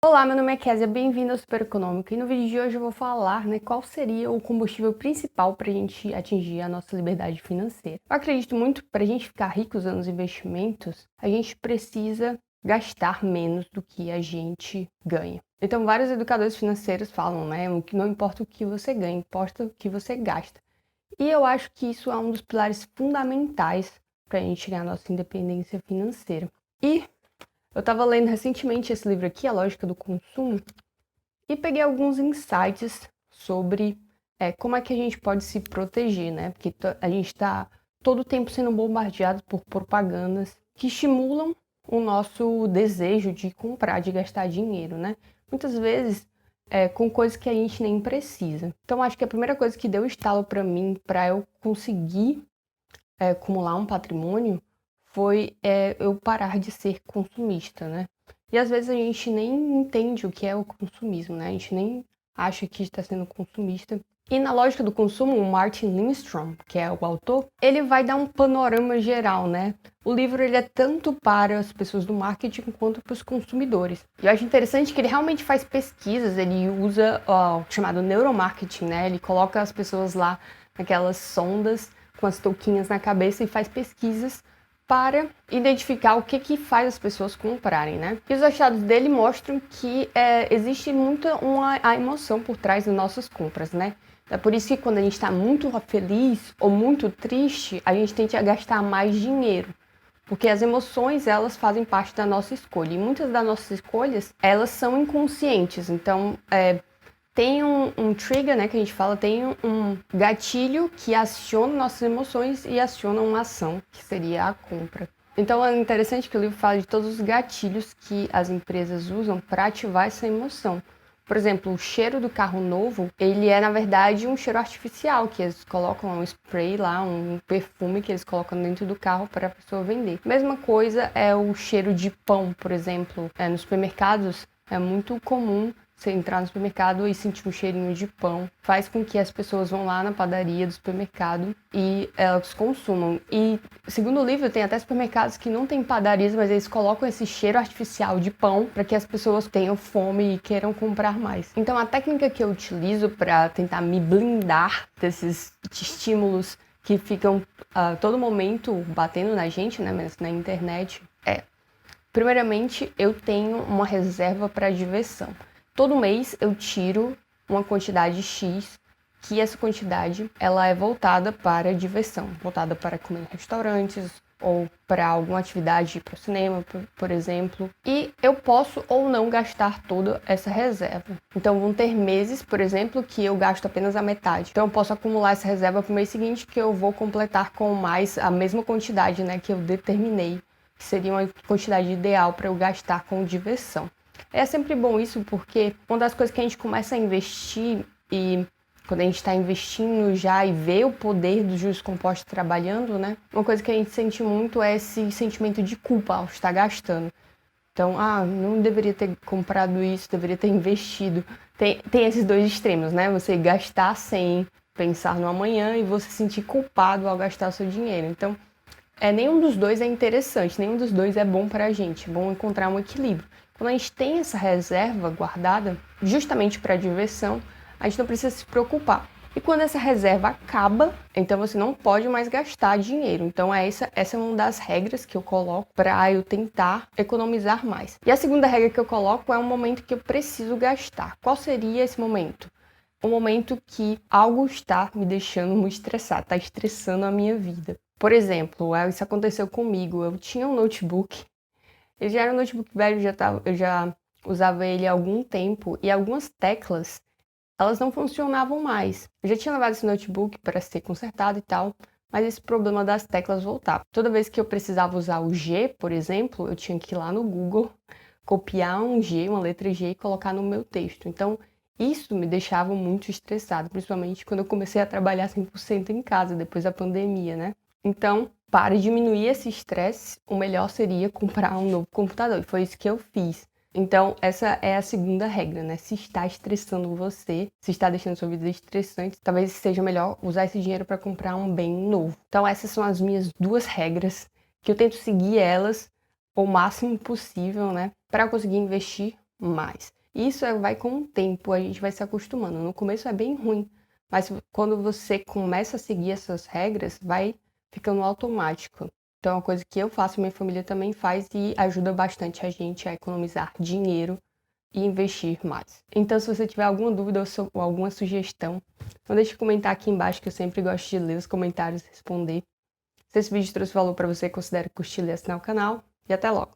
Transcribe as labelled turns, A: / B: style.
A: Olá, meu nome é Kézia, bem-vindo ao Super Econômico. E no vídeo de hoje eu vou falar, qual seria o combustível principal para a gente atingir a nossa liberdade financeira. Eu acredito muito que para a gente ficar rico usando os investimentos, a gente precisa gastar menos do que a gente ganha. Então, vários educadores financeiros falam, que não importa o que você ganha, importa o que você gasta. E eu acho que isso é um dos pilares fundamentais para a gente chegar à nossa independência financeira. E eu estava lendo recentemente esse livro aqui, A Lógica do Consumo, e peguei alguns insights sobre como é que a gente pode se proteger, né? Porque a gente está todo o tempo sendo bombardeado por propagandas que estimulam o nosso desejo de comprar, de gastar dinheiro, né? Muitas vezes com coisas que a gente nem precisa. Então, acho que a primeira coisa que deu estalo para mim, para eu conseguir acumular um patrimônio, foi eu parar de ser consumista, né? E às vezes a gente nem entende o que é o consumismo, né? A gente nem acha que está sendo consumista. E na lógica do consumo, o Martin Lindstrom, que é o autor, ele vai dar um panorama geral, né? O livro ele é tanto para as pessoas do marketing quanto para os consumidores. E eu acho interessante que ele realmente faz pesquisas, ele usa o chamado neuromarketing, né? Ele coloca as pessoas lá naquelas sondas com as touquinhas na cabeça e faz pesquisas para identificar o que faz as pessoas comprarem, né? E os achados dele mostram que existe a emoção por trás das nossas compras, né? É por isso que quando a gente está muito feliz ou muito triste, a gente tende a gastar mais dinheiro. Porque as emoções, elas fazem parte da nossa escolha. E muitas das nossas escolhas, elas são inconscientes. Então, tem um trigger, né, que a gente fala, tem um gatilho que aciona nossas emoções e aciona uma ação, que seria a compra. Então é interessante que o livro fala de todos os gatilhos que as empresas usam para ativar essa emoção. Por exemplo, o cheiro do carro novo, ele é na verdade um cheiro artificial, que eles colocam um spray lá, um perfume que eles colocam dentro do carro para a pessoa vender. Mesma coisa é o cheiro de pão, por exemplo, nos supermercados é muito comum você entrar no supermercado e sentir um cheirinho de pão. Faz com que as pessoas vão lá na padaria do supermercado e elas consumam. E, segundo o livro, tem até supermercados que não tem padarias, mas eles colocam esse cheiro artificial de pão para que as pessoas tenham fome e queiram comprar mais. Então, a técnica que eu utilizo para tentar me blindar desses estímulos que ficam a todo momento batendo na gente, né, mas na internet, primeiramente, eu tenho uma reserva para diversão. Todo mês eu tiro uma quantidade X, que essa quantidade ela é voltada para diversão, voltada para comer em restaurantes ou para alguma atividade para o cinema, por exemplo. E eu posso ou não gastar toda essa reserva. Então vão ter meses, por exemplo, que eu gasto apenas a metade. Então eu posso acumular essa reserva para o mês seguinte que eu vou completar com mais a mesma quantidade, né, que eu determinei, que seria uma quantidade ideal para eu gastar com diversão. É sempre bom isso porque uma das coisas que a gente começa a investir e quando a gente está investindo já e vê o poder dos juros compostos trabalhando, né? Uma coisa que a gente sente muito é esse sentimento de culpa ao estar gastando. Então, não deveria ter comprado isso, deveria ter investido. Tem esses dois extremos, né? Você gastar sem pensar no amanhã e você se sentir culpado ao gastar o seu dinheiro. Então, nenhum dos dois é interessante, nenhum dos dois é bom para a gente. É bom encontrar um equilíbrio. Quando a gente tem essa reserva guardada, justamente para diversão, a gente não precisa se preocupar. E quando essa reserva acaba, então você não pode mais gastar dinheiro. Então essa é uma das regras que eu coloco para eu tentar economizar mais. E a segunda regra que eu coloco é um momento que eu preciso gastar. Qual seria esse momento? O momento que algo está me deixando muito estressado, está estressando a minha vida. Por exemplo, isso aconteceu comigo. Eu tinha um notebook. Ele já era um notebook velho, eu já usava ele há algum tempo e algumas teclas, elas não funcionavam mais. Eu já tinha levado esse notebook para ser consertado e tal, mas esse problema das teclas voltava. Toda vez que eu precisava usar o G, por exemplo, eu tinha que ir lá no Google, copiar um G, uma letra G e colocar no meu texto. Então, isso me deixava muito estressado, principalmente quando eu comecei a trabalhar 100% em casa, depois da pandemia, né? Então, para diminuir esse estresse, o melhor seria comprar um novo computador. E foi isso que eu fiz. Então, essa é a segunda regra, né? Se está estressando você, se está deixando sua vida estressante, talvez seja melhor usar esse dinheiro para comprar um bem novo. Então, essas são as minhas duas regras, que eu tento seguir elas o máximo possível, né? Para conseguir investir mais. Isso vai com o tempo, a gente vai se acostumando. No começo é bem ruim, mas quando você começa a seguir essas regras, vai ficando automático. Então é uma coisa que eu faço, minha família também faz e ajuda bastante a gente a economizar dinheiro e investir mais. Então, se você tiver alguma dúvida ou alguma sugestão, não deixe de comentar aqui embaixo, que eu sempre gosto de ler os comentários e responder. Se esse vídeo trouxe valor para você, considere curtir e assinar o canal. E até logo!